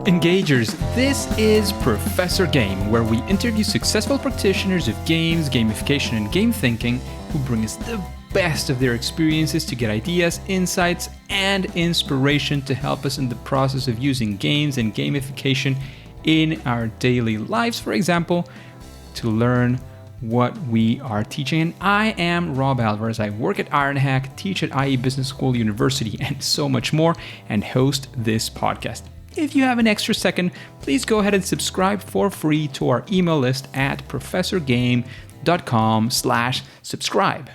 Engagers, this is Professor Game, where we interview successful practitioners of games, gamification, and game thinking who bring us the best of their experiences to get ideas, insights, and inspiration to help us in the process of using games and gamification in our daily lives, for example, to learn what we are teaching. And I am Rob Alvarez. I work at Ironhack, teach at IE Business School University, and so much more, and host this podcast. If you have an extra second, please go ahead and subscribe for free to our email list at professorgame.com/subscribe.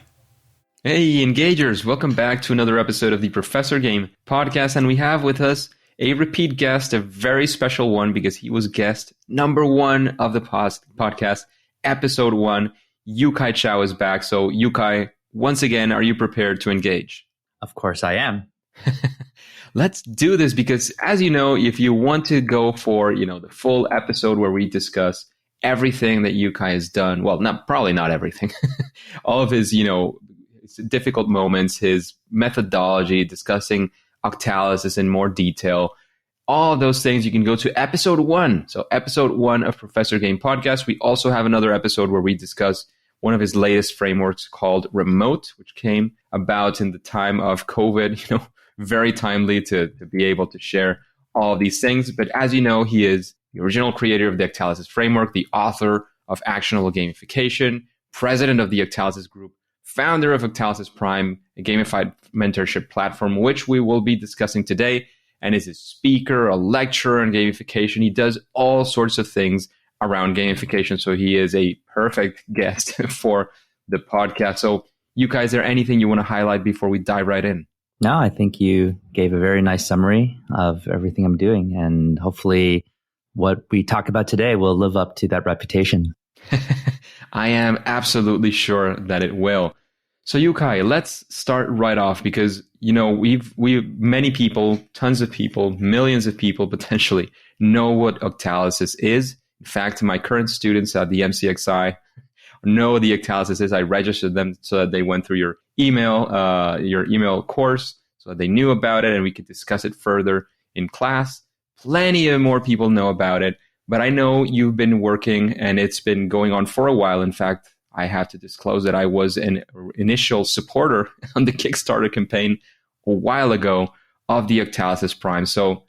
Hey, Engagers, welcome back to another episode of the Professor Game podcast. And we have with us a repeat guest, a very special one because he was guest number one of the podcast, episode 1. Yukai Chou is back. So Yukai, once again, are you prepared to engage? Of course I am. Let's do this because, as you know, if you want to go for, the full episode where we discuss everything that Yukai has done, well, probably not everything, all of his, difficult moments, his methodology, discussing Octalysis in more detail, all of those things, you can go to episode 1. So episode 1 of Professor Game Podcast. We also have another episode where we discuss one of his latest frameworks called Remote, which came about in the time of COVID, very timely to be able to share all of these things. But as you know, he is the original creator of the Octalysis Framework, the author of Actionable Gamification, president of the Octalysis Group, founder of Octalysis Prime, a Gamified Mentorship Platform, which we will be discussing today, and is a speaker, a lecturer on gamification. He does all sorts of things around gamification, so he is a perfect guest for the podcast. So, Yukai, is there anything you want to highlight before we dive right in? No, I think you gave a very nice summary of everything I'm doing, and hopefully what we talk about today will live up to that reputation. I am absolutely sure that it will. So Yukai, let's start right off because, we've many people, tons of people, millions of people potentially know what Octalysis is. In fact, my current students at the MCXI know what the Octalysis is. I registered them so that they went through your email course so that they knew about it and we could discuss it further in class. Plenty of more people know about it, but I know you've been working and it's been going on for a while. In fact, I have to disclose that I was an initial supporter on the Kickstarter campaign a while ago of the Octalysis Prime. So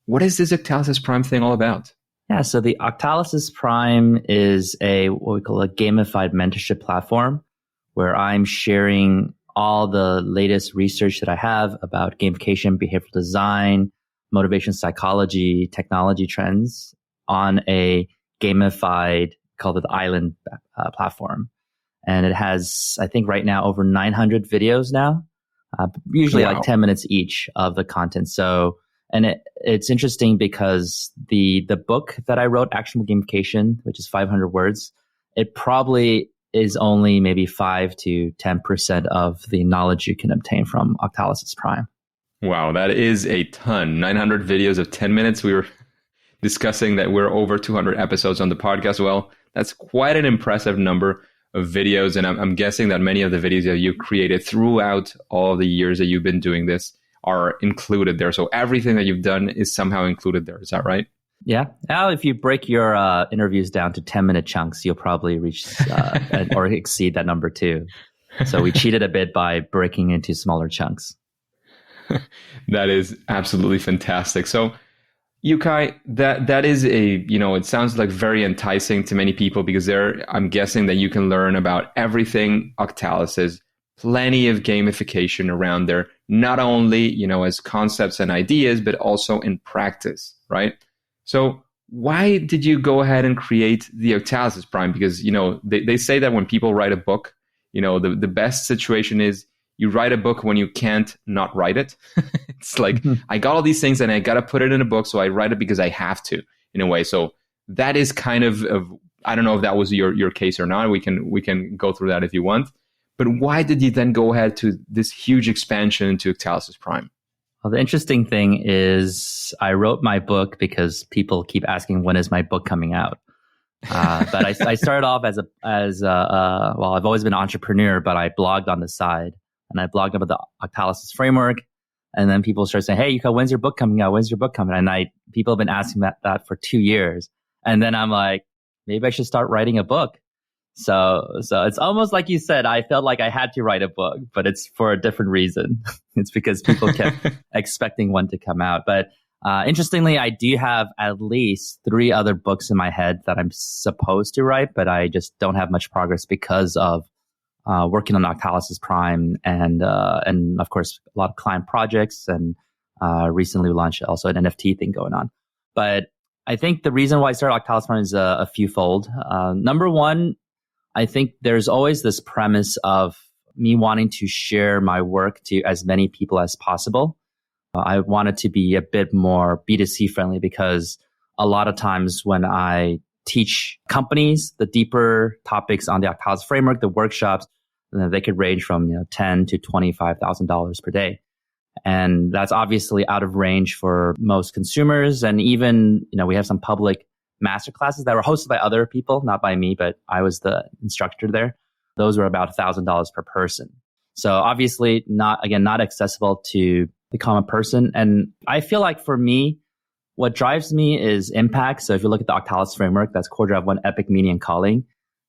what is this Octalysis Prime thing all about? Yeah, so the Octalysis Prime is what we call a gamified mentorship platform where I'm sharing all the latest research that I have about gamification, behavioral design, motivation psychology, technology trends on a gamified, called the Island platform. And it has, I think right now, over 900 videos now, usually like 10 minutes each of the content. So, and it's interesting because the book that I wrote, Actionable Gamification, which is 500 words, it probably is only maybe 5 to 10% of the knowledge you can obtain from Octalysis Prime. Wow, that is a ton. 900 videos of 10 minutes. We were discussing that we're over 200 episodes on the podcast. Well, that's quite an impressive number of videos. And I'm guessing that many of the videos that you created throughout all the years that you've been doing this are included there. So everything that you've done is somehow included there. Is that right? Yeah. Now, if you break your interviews down to 10-minute chunks, you'll probably reach or exceed that number too. So we cheated a bit by breaking into smaller chunks. That is absolutely fantastic. So Yukai, that is it sounds like very enticing to many people because I'm guessing that you can learn about everything Octalysis, plenty of gamification around there, not only, as concepts and ideas, but also in practice, right? So why did you go ahead and create the Octalysis Prime? Because, they say that when people write a book, the best situation is you write a book when you can't not write it. It's like, I got all these things and I got to put it in a book. So I write it because I have to, in a way. So that is kind of I don't know if that was your case or not. We can go through that if you want. But why did you then go ahead to this huge expansion into Octalysis Prime? Well, the interesting thing is I wrote my book because people keep asking, when is my book coming out? But I started off as I've always been an entrepreneur, but I blogged on the side. And I blogged about the Octalysis Framework. And then people start saying, hey, Yuka, when's your book coming out? When's your book coming out? And people have been asking that for 2 years. And then I'm like, maybe I should start writing a book. So it's almost like you said, I felt like I had to write a book, but it's for a different reason. It's because people kept expecting one to come out. But interestingly, I do have at least 3 other books in my head that I'm supposed to write, but I just don't have much progress because of working on Octalysis Prime and of course, a lot of client projects. And recently we launched also an NFT thing going on. But I think the reason why I started Octalysis Prime is a fewfold. Number one, I think there's always this premise of me wanting to share my work to as many people as possible. I want it to be a bit more B2C friendly because a lot of times when I teach companies the deeper topics on the Octalysis framework, the workshops, they could range from $10,000 to $25,000 per day. And that's obviously out of range for most consumers. And even, we have some public master classes that were hosted by other people, not by me, but I was the instructor there. Those were about $1,000 per person. So obviously not accessible to the common person. And I feel like for me, what drives me is impact. So if you look at the Octalysis framework, that's core drive 1, epic, meaning, and calling.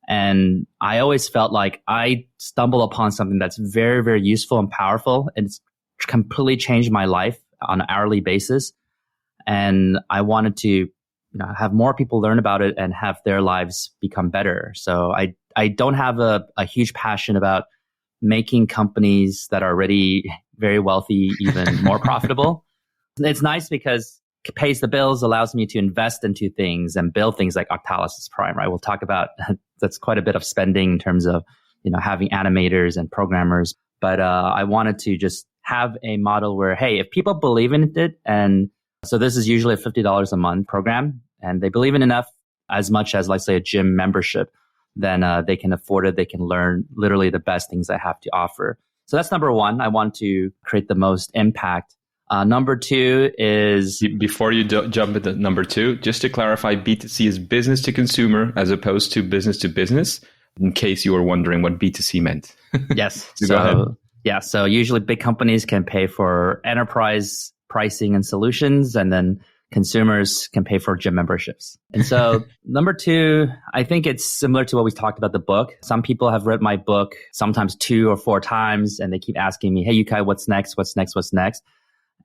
And I always felt like I stumbled upon something that's very, very useful and powerful. And it's completely changed my life on an hourly basis. And I wanted to have more people learn about it and have their lives become better. So I don't have a huge passion about making companies that are already very wealthy even more profitable. It's nice because it pays the bills, allows me to invest into things and build things like Octalysis Prime, right? We'll talk about that's quite a bit of spending in terms of having animators and programmers. But I wanted to just have a model where, hey, if people believe in it, and so this is usually a $50 a month program, and they believe in enough as much as, let's say, a gym membership, then they can afford it. They can learn literally the best things I have to offer. So that's number one. I want to create the most impact. Number two is... Before you jump into number two, just to clarify, B2C is business to consumer as opposed to business, in case you were wondering what B2C meant. Yes. Go ahead. So usually big companies can pay for enterprise pricing and solutions, and then consumers can pay for gym memberships. And so number two, I think it's similar to what we talked about the book. Some people have read my book sometimes 2 or 4 times, and they keep asking me, hey, Yukai, what's next? What's next? What's next?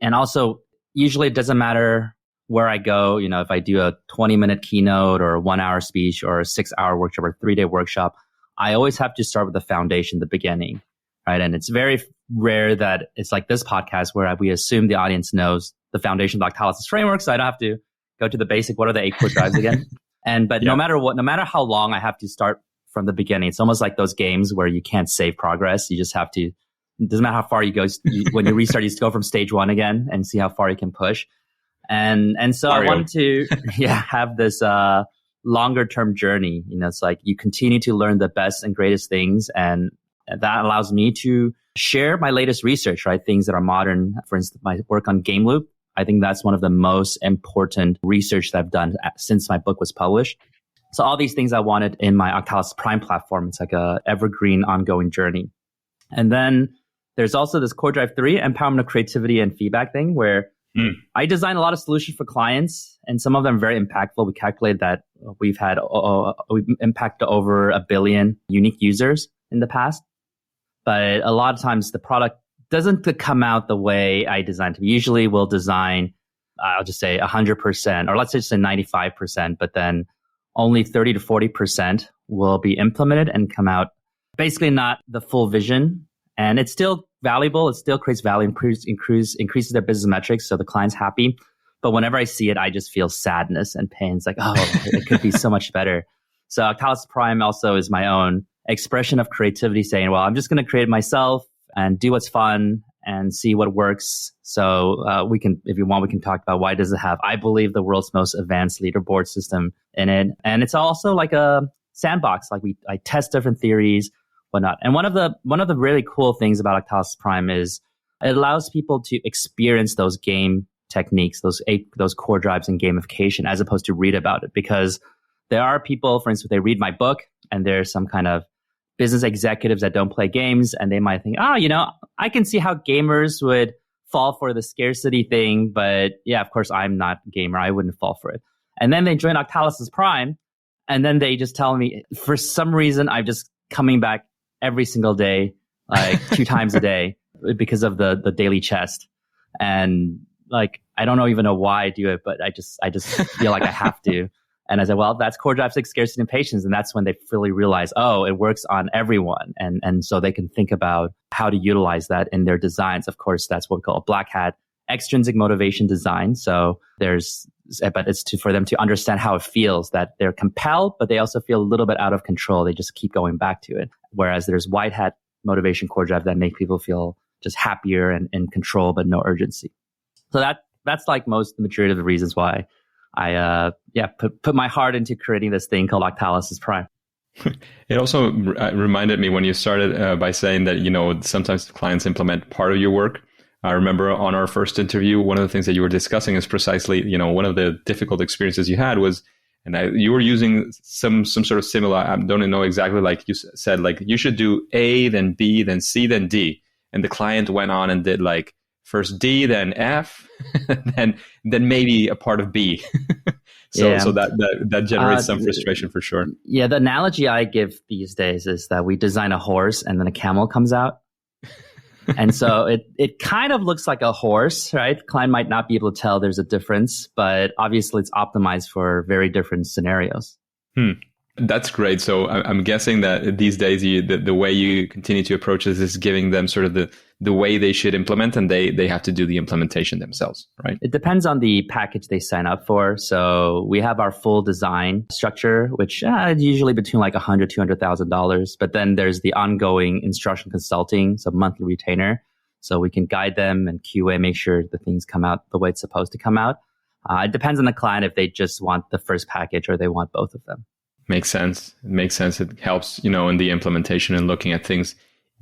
And also, usually it doesn't matter where I go. If I do a 20-minute keynote or a 1-hour speech or a 6-hour workshop or a 3-day workshop, I always have to start with the foundation, the beginning, right? And it's very rare that it's like this podcast where we assume the audience knows the foundation of the Octalysis framework, so I don't have to go to the basic. What are the 8 core drives again? But no matter what, no matter how long, I have to start from the beginning. It's almost like those games where you can't save progress. You just have to. It doesn't matter how far you go. When you restart, you just go from stage 1 again and see how far you can push. And so Mario. I wanted to have this longer term journey. It's like you continue to learn the best and greatest things, and that allows me to share my latest research, right? Things that are modern. For instance, my work on Game Loop. I think that's one of the most important research that I've done since my book was published. So all these things I wanted in my Octalysis Prime platform. It's like a evergreen, ongoing journey. And then there's also this core drive 3, empowerment of creativity and feedback thing, where I design a lot of solutions for clients, and some of them are very impactful. We calculated that we've impacted over 1 billion unique users in the past. But a lot of times the product doesn't come out the way I designed it. Usually we'll design, I'll just say 100%, or let's just say 95%, but then only 30 to 40% will be implemented and come out basically not the full vision. And it's still valuable. It still creates value, increases their business metrics, so the client's happy. But whenever I see it, I just feel sadness and pain. It's like, oh, it could be so much better. So Octalysis Prime also is my own expression of creativity, saying, well, I'm just going to create it myself and do what's fun and see what works. So we can, if you want, we can talk about why does it have, I believe, the world's most advanced leaderboard system in it. And it's also like a sandbox. Like I test different theories, whatnot. And one of the really cool things about Octalysis Prime is it allows people to experience those game techniques, those core drives in gamification, as opposed to read about it. Because there are people, for instance, they read my book and there's some kind of business executives that don't play games, and they might think, I can see how gamers would fall for the scarcity thing, but yeah, of course, I'm not a gamer. I wouldn't fall for it. And then they join Octalysis Prime, and then they just tell me, for some reason, I'm just coming back every single day, like 2 times a day, because of the daily chest. And like, I don't even know why I do it, but I just feel like I have to. And I said, well, that's core drive 6, scarcity and patience. And that's when they fully realize, oh, it works on everyone. And so they can think about how to utilize that in their designs. Of course, that's what we call a black hat extrinsic motivation design. So but it's for them to understand how it feels, that they're compelled, but they also feel a little bit out of control. They just keep going back to it. Whereas there's white hat motivation core drive that make people feel just happier and in control, but no urgency. So that's like the majority of the reasons why I put my heart into creating this thing called Octalysis Prime. It also reminded me when you started by saying that, sometimes clients implement part of your work. I remember on our first interview, one of the things that you were discussing is precisely, one of the difficult experiences you had was, you were using some sort of similar, I don't know exactly, like you said, like you should do A, then B, then C, then D. And the client went on and did like first D, then F, then maybe a part of B. So that generates some frustration for sure. Yeah, the analogy I give these days is that we design a horse and then a camel comes out. And so it kind of looks like a horse, right? Client might not be able to tell there's a difference, but obviously it's optimized for very different scenarios. That's great. So I'm guessing that these days the way you continue to approach this is giving them sort of the way they should implement, and they have to do the implementation themselves, right? It depends on the package they sign up for. So we have our full design structure, which usually between like $100,000 to $200,000. But then there's the ongoing instructional consulting, so monthly retainer. So we can guide them and QA, make sure the things come out the way it's supposed to come out. It depends on the client if they just want the first package or they want both of them. Makes sense. It makes sense. It helps, in the implementation and looking at things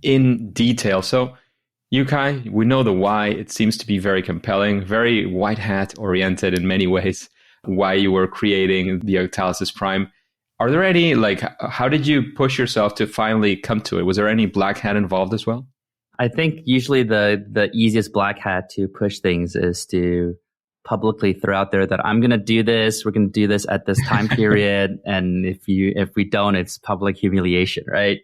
in detail. So, Yukai, we know the why. It seems to be very compelling, very white hat oriented in many ways, why you were creating the Octalysis Prime. Are there any, how did you push yourself to finally come to it? Was there any black hat involved as well? I think usually the easiest black hat to push things is to publicly throw out there that I'm going to do this. We're going to do this at this time period. And if we don't, it's public humiliation, right?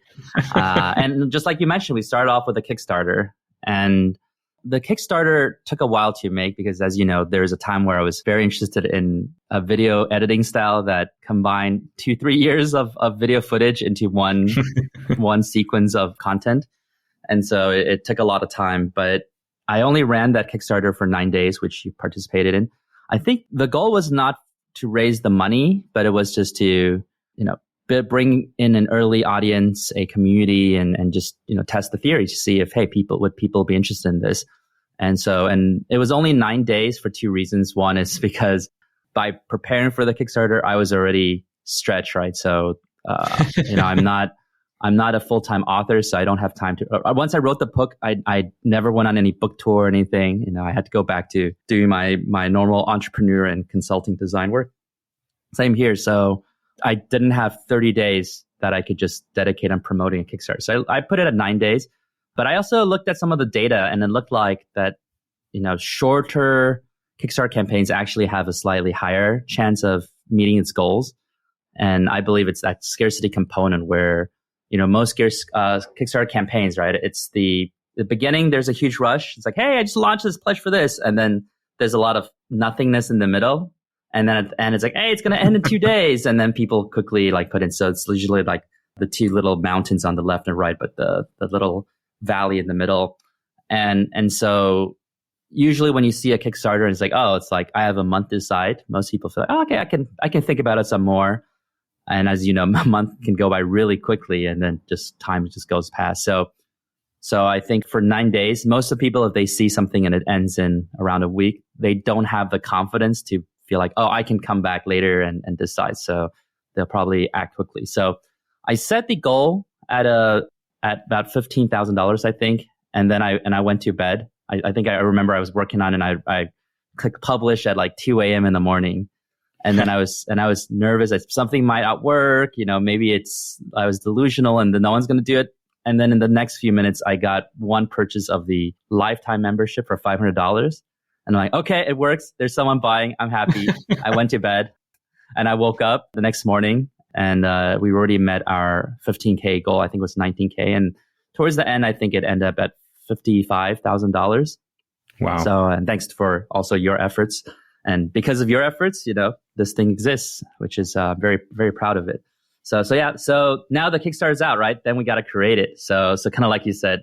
And just like you mentioned, we started off with a Kickstarter, and the Kickstarter took a while to make because, as you know, there's a time where I was very interested in a video editing style that combined 2-3 years of video footage into one sequence of content. And so it took a lot of time, but I only ran that Kickstarter for 9 days, which you participated in. I think the goal was not to raise the money, but it was just to, bring in an early audience, a community, and just, test the theory to see if, hey, would people be interested in this? And it was only 9 days for 2 reasons. One is because by preparing for the Kickstarter, I was already stretched, right? So, I'm not a full-time author, so I don't have time to. Once I wrote the book, I never went on any book tour or anything. I had to go back to doing my normal entrepreneur and consulting design work. Same here. So I didn't have 30 days that I could just dedicate on promoting a Kickstarter. So I put it at 9 days. But I also looked at some of the data, and it looked like that, shorter Kickstarter campaigns actually have a slightly higher chance of meeting its goals. And I believe it's that scarcity component where most Kickstarter campaigns, right? It's the beginning, there's a huge rush. It's like, hey, I just launched this pledge for this. And then there's a lot of nothingness in the middle. And then at the end, it's like, hey, it's going to end in 2 days. And then people quickly put in. So it's usually like the 2 little mountains on the left and right, but the little valley in the middle. And so usually when you see a Kickstarter, it's like, I have a month to decide. Most people feel like, oh, okay, I can think about it some more. And as you know, a month can go by really quickly, and then time just goes past. So I think for 9 days, most of the people, if they see something and it ends in around a week, they don't have the confidence to feel like, oh, I can come back later and decide. So they'll probably act quickly. So I set the goal at about $15,000, I think, and then I went to bed. I think I remember I was working on it, and I clicked publish at 2 a.m. in the morning. And then I was nervous that something might not work. Maybe I was delusional and then no one's going to do it. And then in the next few minutes, I got one purchase of the lifetime membership for $500. And I'm like, okay, it works. There's someone buying. I'm happy. I went to bed and I woke up the next morning and we already met our 15K goal. I think it was 19K. And towards the end, I think it ended up at $55,000. Wow. So, and thanks for also your efforts. And because of your efforts, this thing exists, which is very, very proud of it. So yeah. So now the Kickstarter is out, right? Then we got to create it. So kind of like you said,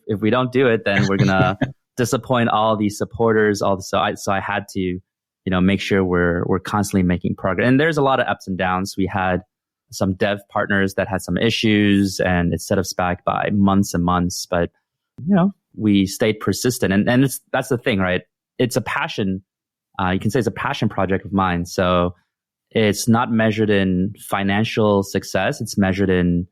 if we don't do it, then we're gonna disappoint all these supporters. So I had to, make sure we're constantly making progress. And there's a lot of ups and downs. We had some dev partners that had some issues, and it set us back by months and months. But we stayed persistent, and that's the thing, right? It's a passion. You can say it's a passion project of mine. So it's not measured in financial success. It's measured in,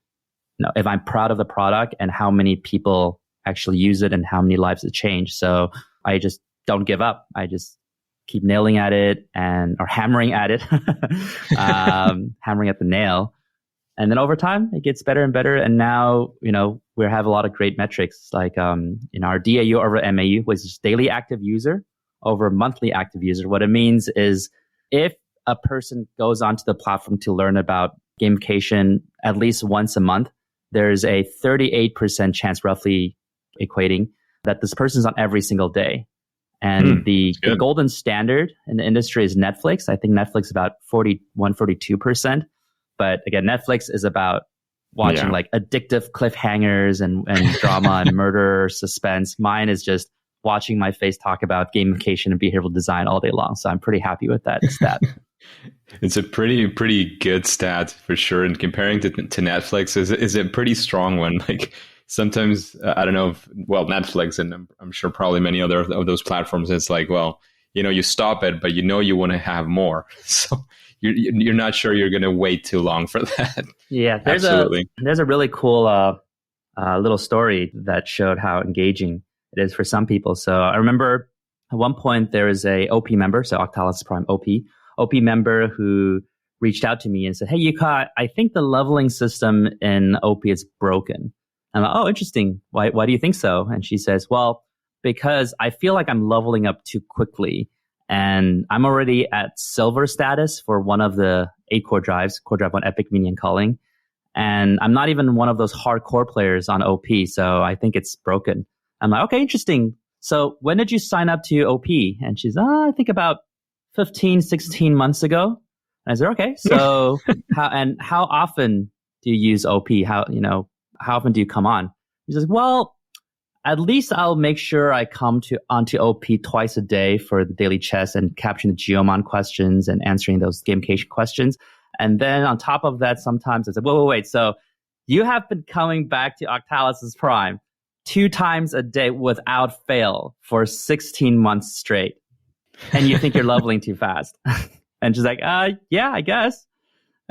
if I'm proud of the product and how many people actually use it and how many lives it changed. So I just don't give up. I just keep nailing at it or hammering at it, hammering at the nail. And then over time, it gets better and better. And now, we have a lot of great metrics like, our DAU over MAU, which is daily active user over monthly active user. What it means is if a person goes onto the platform to learn about gamification at least once a month, there's a 38% chance, roughly equating, that this person's on every single day. And the golden standard in the industry is Netflix. I think Netflix is about 42%. But again, Netflix is about watching like addictive cliffhangers and drama and murder, suspense. Mine is just watching my face talk about gamification and behavioral design all day long. So I'm pretty happy with that stat. It's a pretty good stat for sure. And comparing to Netflix is a pretty strong one. Like sometimes, I don't know Netflix, and I'm sure probably many other of those platforms, it's like, you stop it, but you want to have more. So you're not sure you're going to wait too long for that. Yeah, there's a really cool little story that showed how engaging it is for some people. So I remember at one point there was a OP member, so Octalysis Prime OP member who reached out to me and said, "Hey, Yuka, I think the leveling system in OP is broken." I'm like, "Oh, interesting. Why do you think so?" And she says, "Well, because I feel like I'm leveling up too quickly. And I'm already at silver status for one of the 8 core drives, Core Drive 1 Epic, Mini, and Calling. And I'm not even one of those hardcore players on OP, so I think it's broken." I'm like, "Okay, interesting. So when did you sign up to OP?" And she's, I think about 15, 16 months ago. And I said, "Okay, so how often do you use OP? How often do you come on?" She says, "Well, at least I'll make sure I come onto OP twice a day for the daily chess and capturing the Geomon questions and answering those gamification questions. And then on top of that, sometimes I said, wait. So you have been coming back to Octalysis Prime 2 times a day without fail for 16 months straight. And you think you're leveling too fast." And she's like, "Yeah, I guess."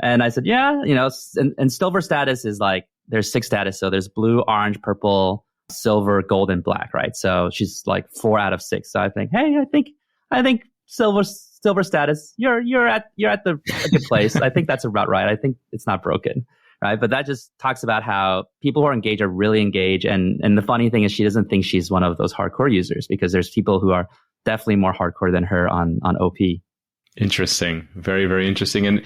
And I said, "Yeah, and silver status is like, there's 6 status. So there's blue, orange, purple, silver, gold, and black, right?" So she's like 4 out of 6. So I think, hey, I think silver status, you're at a good place. I think that's about right. I think it's not broken, right? But that just talks about how people who are engaged are really engaged. And the funny thing is, she doesn't think she's one of those hardcore users, because there's people who are definitely more hardcore than her on OP. Interesting. Very, very interesting. And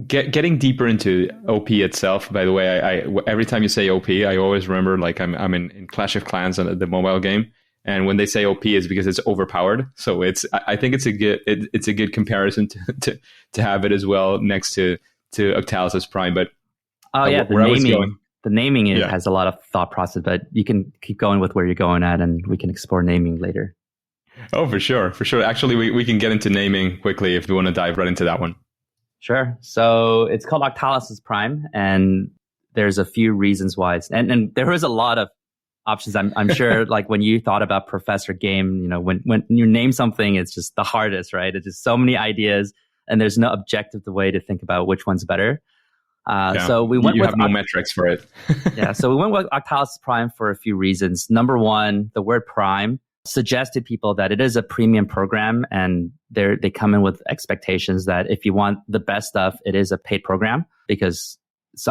getting deeper into OP itself, by the way, I every time you say OP, I always remember like I'm in Clash of Clans on the mobile game, and when they say OP, it's because it's overpowered. So I think it's a good comparison to have it as well next to Octalysis Prime. But the naming has a lot of thought process, but you can keep going with where you're going at, and we can explore naming later. Oh, for sure. Actually, we can get into naming quickly if you want to dive right into that one. Sure. So it's called Octalysis Prime, and there's a few reasons why and there was a lot of options. I'm sure like when you thought about Professor Game, when you name something, it's just the hardest, right? It's just so many ideas, and there's no objective way to think about which one's better. So we went with no metrics for it. So we went with Octalysis Prime for a few reasons. Number one, the word prime suggested people that it is a premium program, and they come in with expectations that if you want the best stuff, it is a paid program, because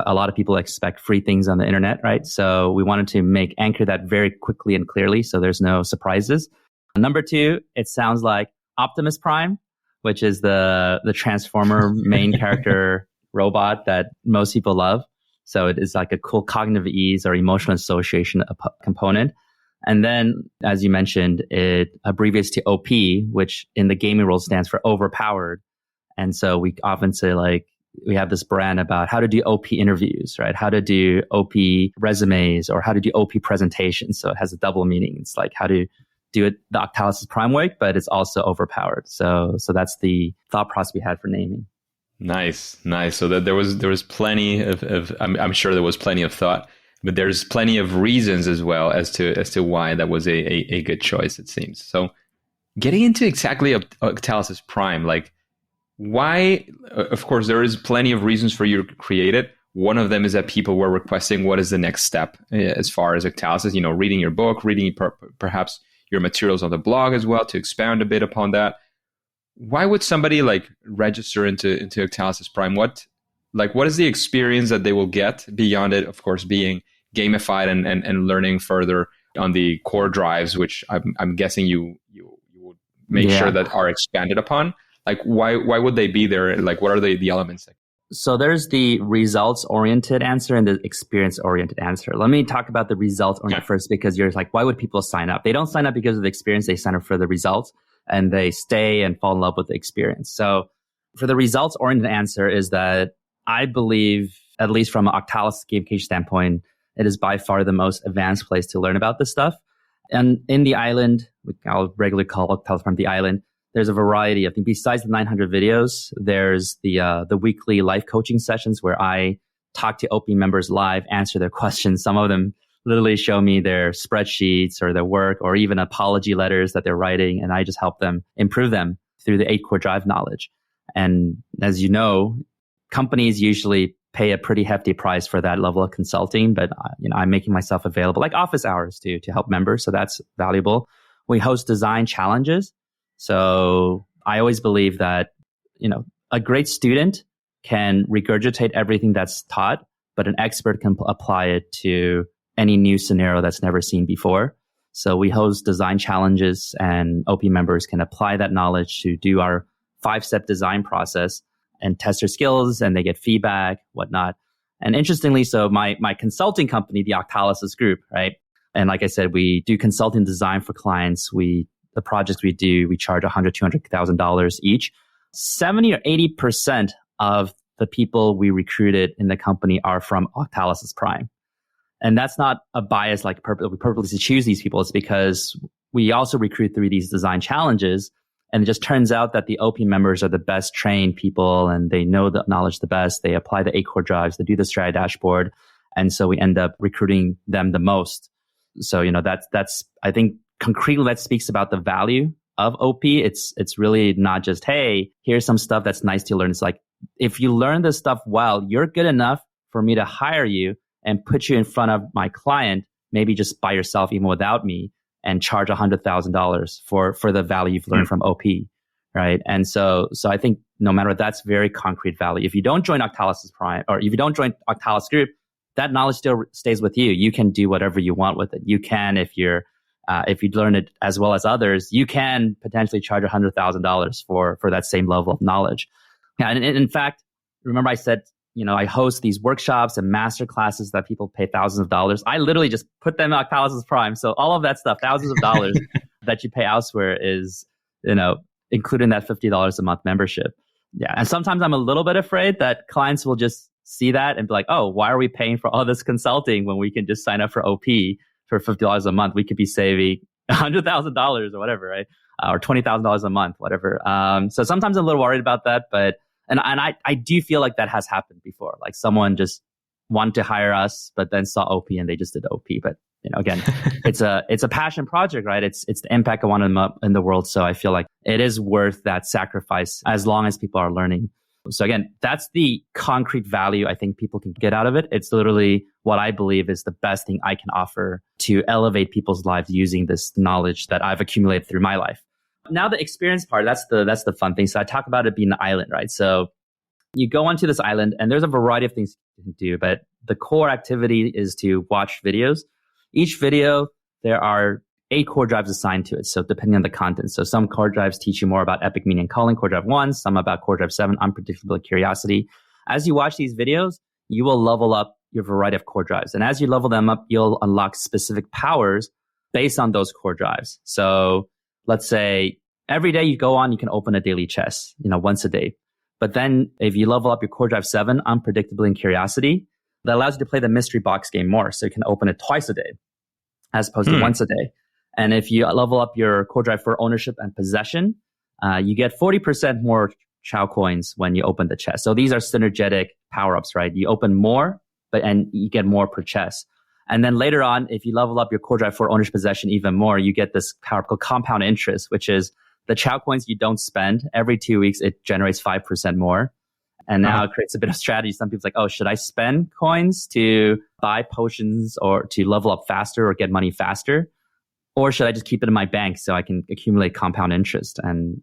a lot of people expect free things on the internet, right? So we wanted to anchor that very quickly and clearly so there's no surprises. Number two, it sounds like Optimus Prime, which is the Transformer main character robot that most people love. So it is like a cool cognitive ease or emotional association component. And then, as you mentioned, it abbreviates to OP, which in the gaming world stands for overpowered. And so we often say like, we have this brand about how to do OP interviews, right? How to do OP resumes or how to do OP presentations. So it has a double meaning. It's like how to do it the Octalysis Prime way, but it's also overpowered. So that's the thought process we had for naming. Nice. So that there was plenty of I'm sure there was plenty of thought, but there's plenty of reasons as well as to why that was a good choice, it seems. So getting into exactly Octalysis Prime, like why? Of course, there is plenty of reasons for you to create it. One of them is that people were requesting what is the next step as far as Octalysis, reading your book, reading perhaps your materials on the blog as well to expound a bit upon that. Why would somebody like register into Octalysis Prime? What is the experience that they will get beyond it, of course, being gamified and learning further on the core drives, which I'm guessing you would make sure that are expanded upon? Like, why would they be there? Like, what are the elements? So there's the results-oriented answer and the experience-oriented answer. Let me talk about the results-oriented first, because you're like, why would people sign up? They don't sign up because of the experience. They sign up for the results, and they stay and fall in love with the experience. So for the results-oriented answer is that I believe, at least from an Octalysis gamification standpoint, it is by far the most advanced place to learn about this stuff. And in the island, I'll regularly call Octalysis Prime the island, there's a variety. I think besides the 900 videos, there's the weekly life coaching sessions where I talk to OP members live, answer their questions. Some of them literally show me their spreadsheets or their work or even apology letters that they're writing. And I just help them improve them through the 8 core drive knowledge. And as you know, companies usually pay a pretty hefty price for that level of consulting, but I'm making myself available like office hours to help members. So that's valuable. We host design challenges. So I always believe that, a great student can regurgitate everything that's taught, but an expert can apply it to any new scenario that's never seen before. So we host design challenges and OP members can apply that knowledge to do our 5-step design process and test their skills, and they get feedback, whatnot. And interestingly, so my consulting company, the Octalysis Group, right? And like I said, we do consulting design for clients. The projects we do, we charge $100,000, $200,000 each. 70 or 80% of the people we recruited in the company are from Octalysis Prime. And that's not a bias, like we purposely choose these people. It's because we also recruit through these design challenges. And it just turns out that the OP members are the best trained people and they know the knowledge the best. They apply the 8 core drives, they do the strategy dashboard. And so we end up recruiting them the most. So, that's I think, concretely, that speaks about the value of OP. It's really not just, hey, here's some stuff that's nice to learn. It's like, if you learn this stuff well, you're good enough for me to hire you and put you in front of my client, maybe just by yourself, even without me, and charge $100,000 for the value you've learned from OP, right? And so I think no matter what, that's very concrete value. If you don't join Octalysis Prime, or if you don't join Octalysis Group, that knowledge still stays with you. You can do whatever you want with it. You can, if you learn it as well as others, you can potentially charge $100,000 for that same level of knowledge. Yeah, and in fact, remember I said, I host these workshops and master classes that people pay thousands of dollars. I literally just put them in Octalysis Prime. So all of that stuff, thousands of dollars that you pay elsewhere is, including that $50 a month membership. Yeah, and sometimes I'm a little bit afraid that clients will just see that and be like, oh, why are we paying for all this consulting when we can just sign up for OP for $50 a month? We could be saving $100,000 or whatever, right? Or $20,000 a month, whatever. So sometimes I'm a little worried about that, but I do feel like that has happened before. Like someone just wanted to hire us, but then saw OP and they just did OP. But again, it's a passion project, right? It's the impact I want in the world. So I feel like it is worth that sacrifice as long as people are learning. So again, that's the concrete value I think people can get out of it. It's literally what I believe is the best thing I can offer to elevate people's lives using this knowledge that I've accumulated through my life. Now the experience part, that's the fun thing. So I talk about it being an island, right? So you go onto this island and there's a variety of things do, but the core activity is to watch videos. Each video, there are 8 core drives assigned to it. So depending on the content. So some core drives teach you more about epic meaning and calling, core drive 1, some about core drive 7, unpredictable curiosity. As you watch these videos, you will level up your variety of core drives. And as you level them up, you'll unlock specific powers based on those core drives. So let's say every day you go on, you can open a daily chess, once a day. But then if you level up your core drive 7, unpredictability and curiosity, that allows you to play the mystery box game more. So you can open it twice a day as opposed to once a day. And if you level up your core drive for ownership and possession, you get 40% more Chou coins when you open the chest. So these are synergetic power-ups, right? You open more, and you get more per chest. And then later on, if you level up your core drive for ownership possession even more, you get this power called compound interest, which is the Chou coins you don't spend. Every 2 weeks, it generates 5% more. And now it creates a bit of strategy. Some people's like, oh, should I spend coins to buy potions or to level up faster or get money faster? Or should I just keep it in my bank so I can accumulate compound interest? And,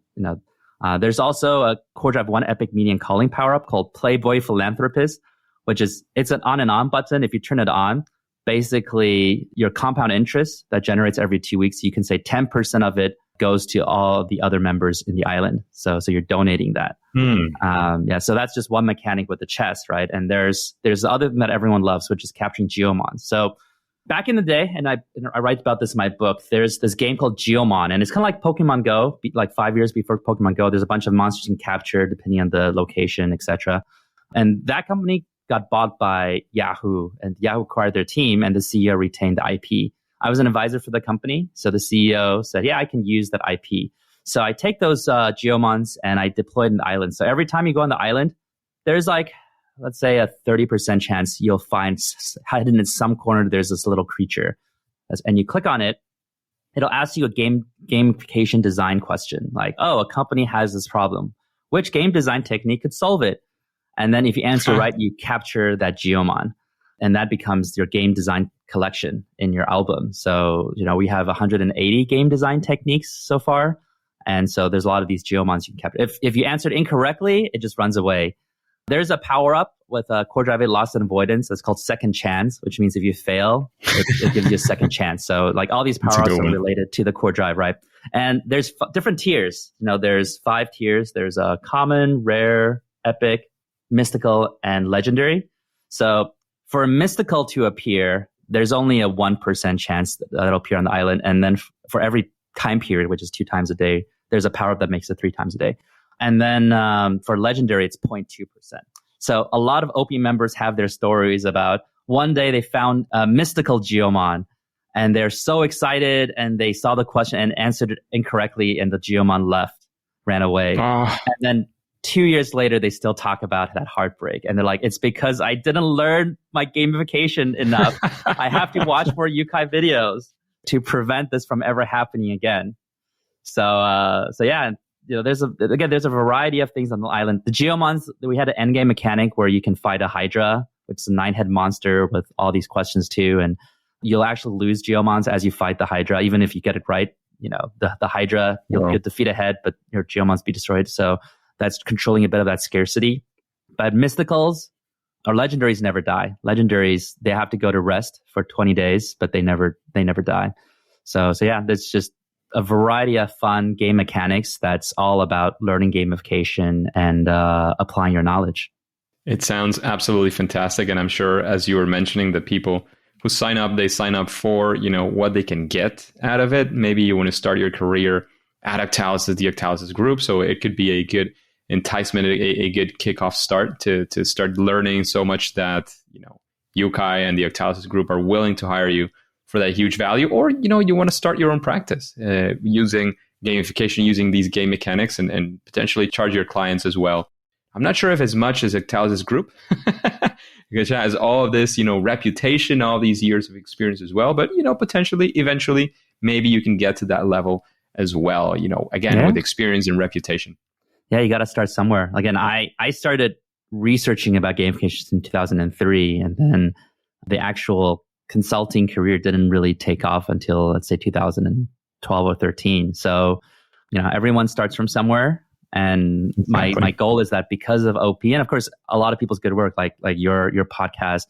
there's also a core drive 1 epic meaning and calling power up called Playboy Philanthropist, which is, it's an on and on button. If you turn it on, basically your compound interest that generates every 2 weeks, you can say 10% of it goes to all the other members in the island. So you're donating that. So that's just one mechanic with the chest, right? And there's the other thing that everyone loves, which is capturing geomons. So back in the day, and I write about this in my book, there's this game called Geomon, and it's kind of like Pokemon Go. Like 5 years before Pokemon Go, there's a bunch of monsters you can capture depending on the location, etc. And that company got bought by Yahoo, and Yahoo acquired their team, and the CEO retained the IP. I was an advisor for the company, so the CEO said, yeah, I can use that IP. So I take those geomons and I deploy it in the island. So every time you go on the island, there's like, let's say a 30% chance you'll find hidden in some corner, there's this little creature. And you click on it, it'll ask you a gamification design question. Like, oh, a company has this problem. Which game design technique could solve it? And then if you answer right, you capture that geomon. And that becomes your game design collection in your album. So, we have 180 game design techniques so far. And so there's a lot of these geomons you can capture. If you answered incorrectly, it just runs away. There's a power up with a core drive 8 loss and avoidance that's called second chance, which means if you fail, it gives you a second chance. So like all these power ups are related to the core drive, right? And there's different tiers. There's 5 tiers. There's a common, rare, epic, mystical, and legendary. So for a mystical to appear, there's only a 1% chance that it'll appear on the island. And then for every time period, which is 2 times a day, there's a power up that makes it 3 times a day. And then for legendary, it's 0.2%. So a lot of OP members have their stories about one day they found a mystical geomon and they're so excited and they saw the question and answered it incorrectly and the geomon ran away. And then 2 years later, they still talk about that heartbreak. And they're like, it's because I didn't learn my gamification enough. I have to watch more Yukai videos to prevent this from ever happening again. So yeah, there's a variety of things on the island. The geomons, we had an endgame mechanic where you can fight a Hydra, which is a 9-head monster with all these questions too. And you'll actually lose geomons as you fight the Hydra, even if you get it right. The Hydra, you'll defeat a head, but your geomons be destroyed. So that's controlling a bit of that scarcity. But mysticals or legendaries never die. Legendaries, they have to go to rest for 20 days, but they never die. So yeah, there's just a variety of fun game mechanics that's all about learning gamification and applying your knowledge. It sounds absolutely fantastic. And I'm sure, as you were mentioning, the people who sign up, they sign up for, what they can get out of it. Maybe you want to start your career at Octalysis, the Octalysis group. So it could be a good enticement, a good kickoff start to start learning so much that, Yukai and the Octalysis group are willing to hire you for that huge value. Or, you want to start your own practice using gamification, using these game mechanics and potentially charge your clients as well. I'm not sure if as much as Octalysis group, because it has all of this, reputation, all these years of experience as well. But, potentially, eventually, maybe you can get to that level as well, with experience and reputation. Yeah, you got to start somewhere. Again, I started researching about gamification in 2003, and then the actual consulting career didn't really take off until, let's say, 2012 or 13. So, everyone starts from somewhere. And Exactly. my goal is that because of OP, and of course, a lot of people's good work, like your podcast,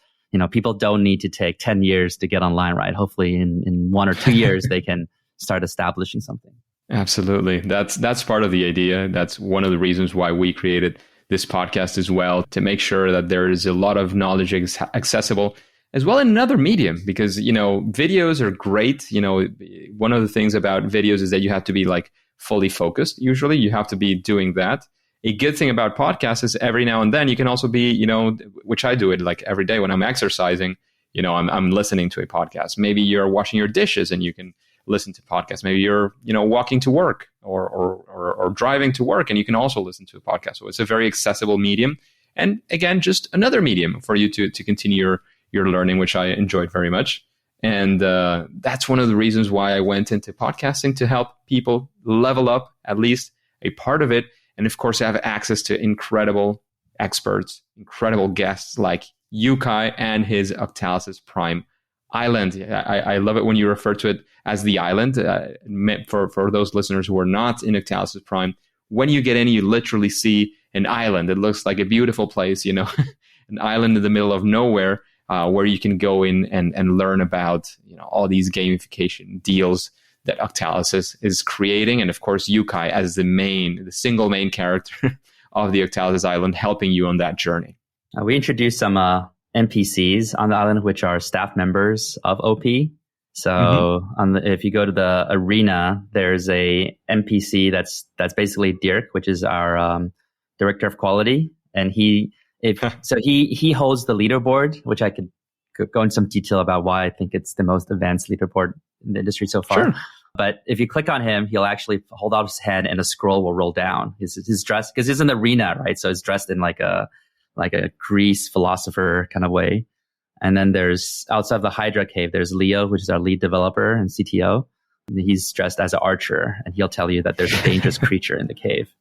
people don't need to take 10 years to get online, right? Hopefully in 1 or 2 years, they can start establishing something. Absolutely. That's part of the idea. That's one of the reasons why we created this podcast as well, to make sure that there is a lot of knowledge accessible as well in another medium, because, videos are great. One of the things about videos is that you have to be like fully focused. Usually you have to be doing that. A good thing about podcasts is every now and then you can also be, which I do it like every day when I'm exercising, I'm listening to a podcast. Maybe you're washing your dishes and you can listen to podcasts. Maybe you're, walking to work or driving to work and you can also listen to a podcast. So it's a very accessible medium. And again, just another medium for you to continue your learning, which I enjoyed very much. And that's one of the reasons why I went into podcasting, to help people level up at least a part of it. And of course, have access to incredible experts, incredible guests like Yukai and his Octalysis Prime Island. I love it when you refer to it as the island. For those listeners who are not in Octalysis Prime, when you get in, you literally see an island. It looks like a beautiful place, an island in the middle of nowhere, where you can go in and learn about all these gamification deals that Octalysis is creating. And of course, Yukai as the single main character of the Octalysis Island, helping you on that journey. We introduced some NPCs on the island, which are staff members of OP. So if you go to the arena, there's a NPC that's basically Dirk, which is our director of quality. And he holds the leaderboard, which I could go into some detail about why I think it's the most advanced leaderboard in the industry so far. Sure. But if you click on him, he'll actually hold out his hand and a scroll will roll down. His dress, because he's in the arena, right? So he's dressed in like a Greece philosopher kind of way. And then there's outside of the Hydra cave, there's Leo, which is our lead developer and CTO. And he's dressed as an archer, and he'll tell you that there's a dangerous creature in the cave.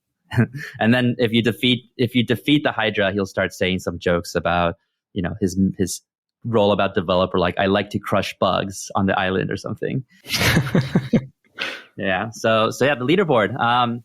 And then if you defeat the Hydra, he'll start saying some jokes about, his role about developer, like I like to crush bugs on the island or something. Yeah. So yeah, the leaderboard.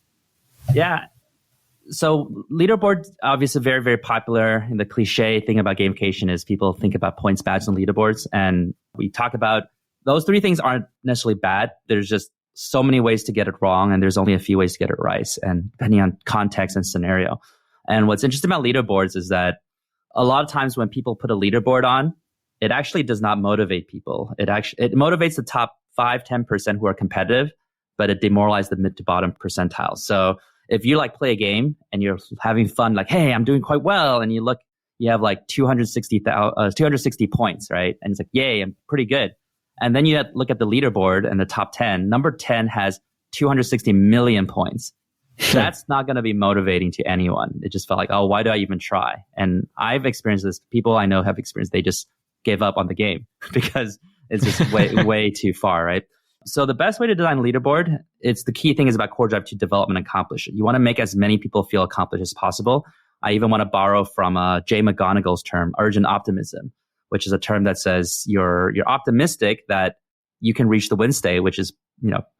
So leaderboard, obviously very, very popular. And the cliche thing about gamification is people think about points, badges, and leaderboards. And we talk about those three things aren't necessarily bad. There's just so many ways to get it wrong, and there's only a few ways to get it right, and depending on context and scenario. And what's interesting about leaderboards is that a lot of times when people put a leaderboard on, it actually does not motivate people. It motivates the top 5-10% who are competitive, but it demoralizes the mid to bottom percentile. So if you play a game and you're having fun, like, hey, I'm doing quite well, and you have like 260 points, right? And it's like, yay, I'm pretty good. And then you look at the leaderboard and the top 10. Number 10 has 260 million points. That's not going to be motivating to anyone. It just felt like, oh, why do I even try? And I've experienced this. People I know have experienced, they just gave up on the game because it's just way too far, right? So the best way to design a leaderboard, it's the key thing is about core drive to development and accomplish it. You want to make as many people feel accomplished as possible. I even want to borrow from Jay McGonigal's term, urgent optimism, which is a term that says you're optimistic that you can reach the win state, which is,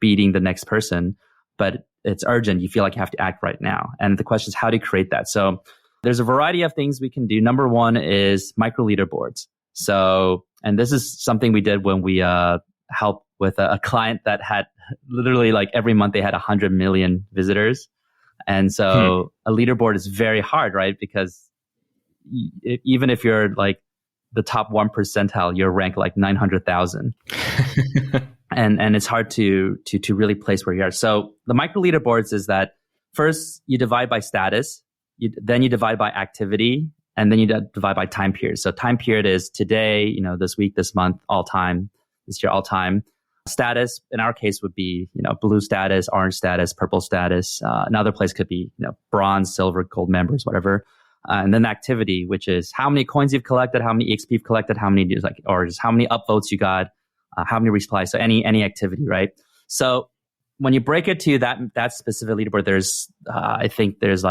beating the next person, but it's urgent. You feel like you have to act right now. And the question is, how do you create that? So there's a variety of things we can do. Number one is micro leaderboards. So, and this is something we did when we helped with a client that had literally every month they had 100 million visitors. And so a leaderboard is very hard, right? Because even if you're the top 1 percentile, you're ranked 900,000. and it's hard to really place where you are. So the micro leaderboards is that first you divide by status, then you divide by activity, and then you divide by time period. So time period is today, this week, this month, all time, this year, all time. Status in our case would be, blue status, orange status, purple status. Another place could be, bronze, silver, gold members, whatever. And then activity, which is how many coins you've collected, how many EXP you've collected, how many or just how many upvotes you got, how many replies. So any activity, right? So when you break it to that specific leaderboard, there's I think there's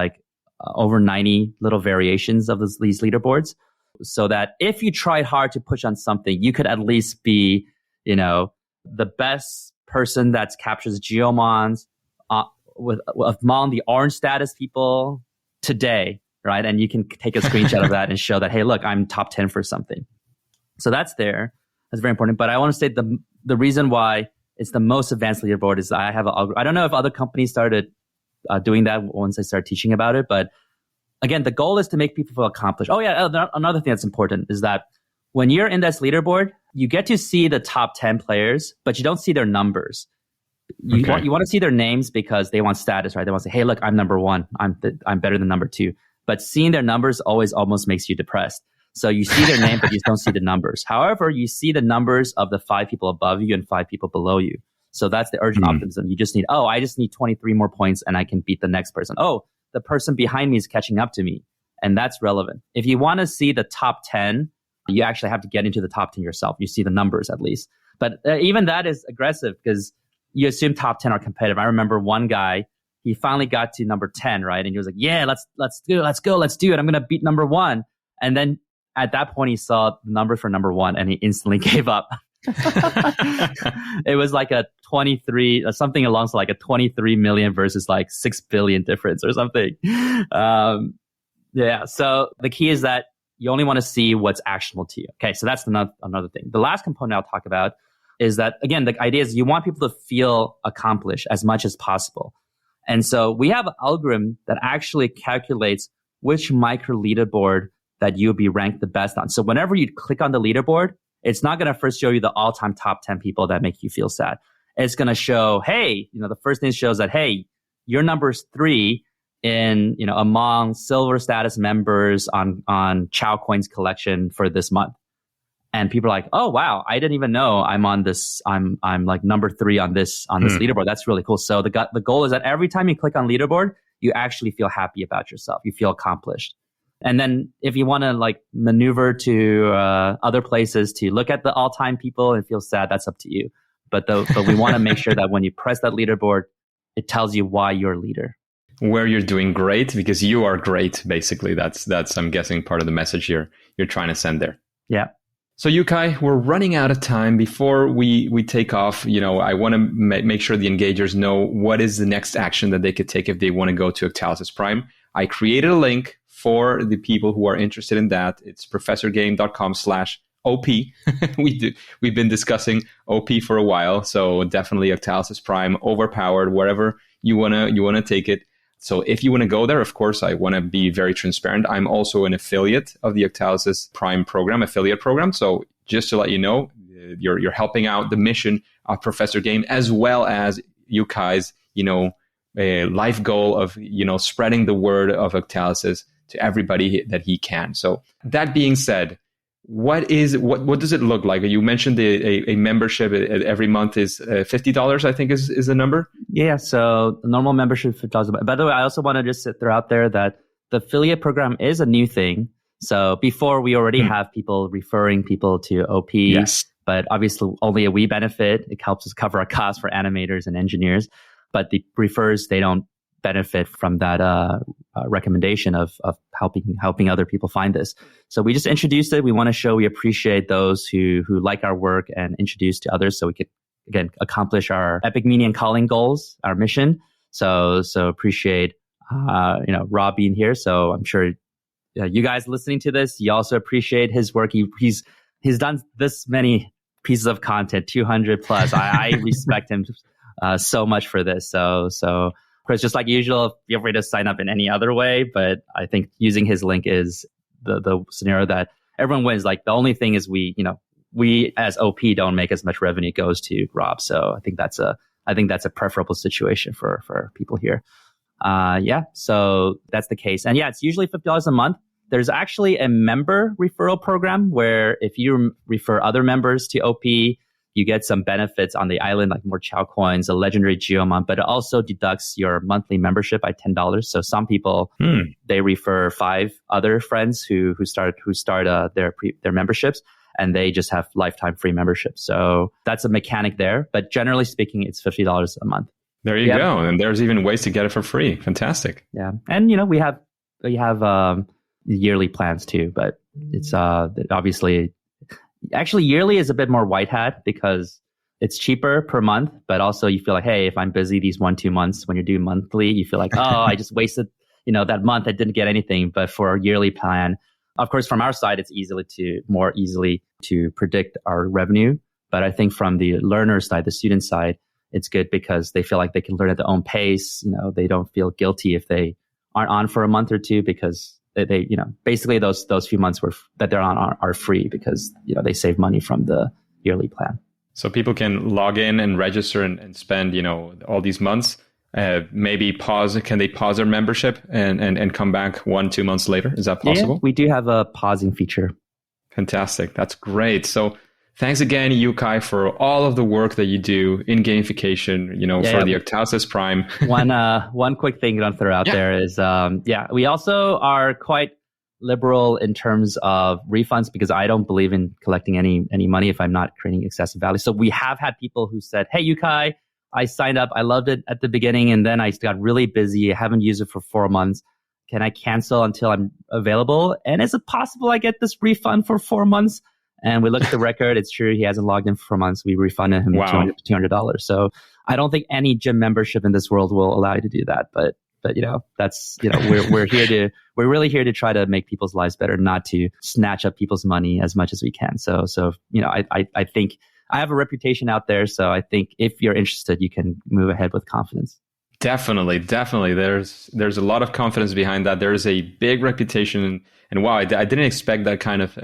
over 90 little variations of these leaderboards. So that if you tried hard to push on something, you could at least be, the best person that captures geomons among the orange status people today, right? And you can take a screenshot of that and show that, hey, look, I'm top 10 for something. So that's there. That's very important. But I want to say the reason why it's the most advanced leaderboard is I don't know if other companies started doing that once I started teaching about it. But again, the goal is to make people feel accomplished. Oh yeah, another thing that's important is that when you're in this leaderboard, you get to see the top 10 players, but you don't see their numbers. You want to see their names because they want status, right? They want to say, hey, look, I'm number one. I'm better than number two. But seeing their numbers always almost makes you depressed. So you see their name, but you don't see the numbers. However, you see the numbers of the 5 people above you and 5 people below you. So that's the urgent optimism. You just need, I just need 23 more points and I can beat the next person. Oh, the person behind me is catching up to me. And that's relevant. If you want to see the top 10, you actually have to get into the top 10 yourself. You see the numbers at least. But even that is aggressive because you assume top 10 are competitive. I remember one guy, he finally got to number 10, right? And he was like, yeah, let's do it. I'm going to beat number 1. And then at that point, he saw the numbers for number 1 and he instantly gave up. It was like a 23, something along like a 23 million versus like 6 billion difference or something. Yeah. So the key is that you only want to see what's actionable to you. Okay. So that's another thing. The last component I'll talk about is that, again, the idea is you want people to feel accomplished as much as possible. And so we have an algorithm that actually calculates which micro leaderboard that you'll be ranked the best on. So whenever you click on the leaderboard, it's not going to first show you the all-time top 10 people that make you feel sad. It's going to show, hey, the first thing shows that, hey, you're number 3 in, among silver status members on Chou Coin's collection for this month. And people are like, oh, wow, I didn't even know I'm on this. I'm like number 3 on this leaderboard. That's really cool. So the goal is that every time you click on leaderboard, you actually feel happy about yourself. You feel accomplished. And then if you want to like maneuver to other places to look at the all-time people and feel sad, that's up to you. But we want to make sure that when you press that leaderboard, it tells you why you're a leader. Where you're doing great because you are great. Basically, that's I'm guessing part of the message you're trying to send there. Yeah. So Yukai, we're running out of time. Before we take off, I want to make sure the engagers know what is the next action that they could take if they want to go to Octalysis Prime. I created a link for the people who are interested in that. It's professorgame.com/OP. We've been discussing OP for a while, so definitely Octalysis Prime, overpowered, wherever you wanna take it. So if you want to go there, of course, I want to be very transparent. I'm also an affiliate of the Octalysis Prime program, affiliate program. So just to let you know, you're helping out the mission of Professor Game as well as Yukai's, a life goal of, spreading the word of Octalysis to everybody that he can. So that being said, what does it look like? You mentioned a membership every month is $50, I think is the number. Yeah. So the normal membership is $50. By the way, I also want to just throw out there that the affiliate program is a new thing. So before we already have people referring people to OP, yes, but obviously only we benefit. It helps us cover our costs for animators and engineers, but the refers, they don't benefit from that recommendation of helping other people find this. So we just introduced it. We want to show we appreciate those who like our work and introduce to others, so we could again accomplish our epic meaning and calling goals, our mission. So appreciate Rob being here. So I'm sure you guys listening to this, you also appreciate his work. He's done this many pieces of content, 200 plus. I respect him so much for this. So Chris, just like usual, feel free to sign up in any other way. But I think using his link is the scenario that everyone wins. Like the only thing is we as OP don't make as much revenue goes to Rob. So I think that's a preferable situation for people here. So that's the case. And it's usually $50 a month. There's actually a member referral program where if you refer other members to OP, you get some benefits on the island, like more Chou Coins, a legendary Geomon, but it also deducts your monthly membership by $10. So some people, they refer 5 other friends who start their memberships, and they just have lifetime free membership. So that's a mechanic there. But generally speaking, it's $50 a month. There you go. And there's even ways to get it for free. Fantastic. Yeah. And, we have yearly plans too, but it's obviously... Actually, yearly is a bit more white hat because it's cheaper per month, but also you feel like, hey, if I'm busy these 1-2 months, when you're doing monthly, you feel like, oh, I just wasted, that month I didn't get anything. But for a yearly plan, of course, from our side, it's more easily to predict our revenue. But I think from the learner side, the student side, it's good because they feel like they can learn at their own pace. They don't feel guilty if they aren't on for a month or two, because they basically those few months that they're on are free because, they save money from the yearly plan. So people can log in and register and spend, all these months, maybe can they pause their membership and come back 1-2 months later? Is that possible? Yeah, we do have a pausing feature. Fantastic. That's great. So thanks again, Yukai, for all of the work that you do in gamification, for the Octalysis Prime. One quick thing to throw out there is, we also are quite liberal in terms of refunds because I don't believe in collecting any money if I'm not creating excessive value. So we have had people who said, hey, Yukai, I signed up. I loved it at the beginning and then I got really busy. I haven't used it for 4 months. Can I cancel until I'm available? And is it possible I get this refund for 4 months? And we looked at the record. It's true. He hasn't logged in for 4 months. We refunded him $200. So I don't think any gym membership in this world will allow you to do that. But that's, we're really here to try to make people's lives better, not to snatch up people's money as much as we can. So I think I have a reputation out there. So I think if you're interested, you can move ahead with confidence. Definitely. There's a lot of confidence behind that. There is a big reputation, and wow, I didn't expect that kind of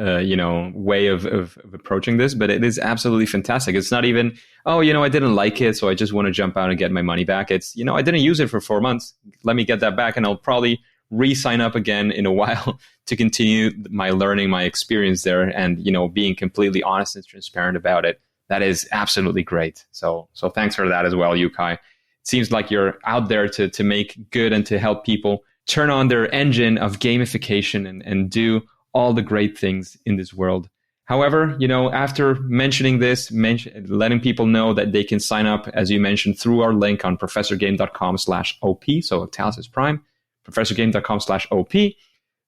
way of approaching this, but it is absolutely fantastic. It's not even, I didn't like it, so I just want to jump out and get my money back. It's, I didn't use it for 4 months. Let me get that back, and I'll probably re-sign up again in a while to continue my learning, my experience there, and being completely honest and transparent about it. That is absolutely great. So thanks for that as well, Yukai. It seems like you're out there to make good and to help people turn on their engine of gamification and do all the great things in this world. However, after mentioning this, letting people know that they can sign up, as you mentioned, through our link on professorgame.com/OP, so Octalysis Prime, professorgame.com/OP,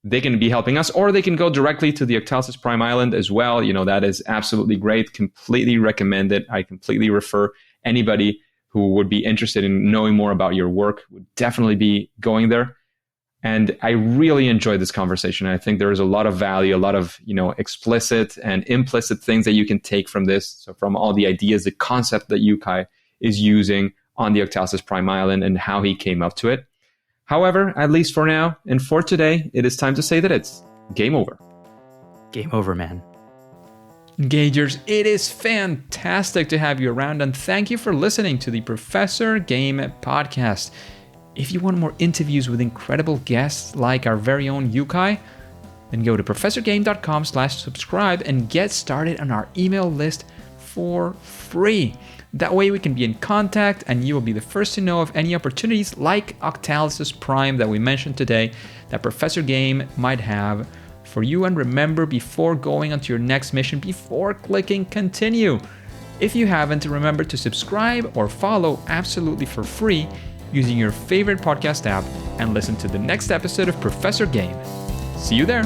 they can be helping us, or they can go directly to the Octalysis Prime Island as well. That is absolutely great. Completely recommend it. I completely refer anybody who would be interested in knowing more about your work would definitely be going there. And I really enjoyed this conversation. I think there is a lot of value, a lot of, explicit and implicit things that you can take from this. So from all the ideas, the concept that Yukai is using on the Octalysis Prime Island and how he came up to it. However, at least for now and for today, it is time to say that it's game over. Game over, man. Engagers, it is fantastic to have you around, and thank you for listening to the Professor Game podcast. If you want more interviews with incredible guests like our very own Yukai, then go to professorgame.com/subscribe and get started on our email list for free. That way we can be in contact and you will be the first to know of any opportunities like Octalysis Prime that we mentioned today that Professor Game might have for you. And remember, before going on to your next mission, before clicking continue, if you haven't, remember to subscribe or follow absolutely for free using your favorite podcast app and listen to the next episode of Professor Game. See you there.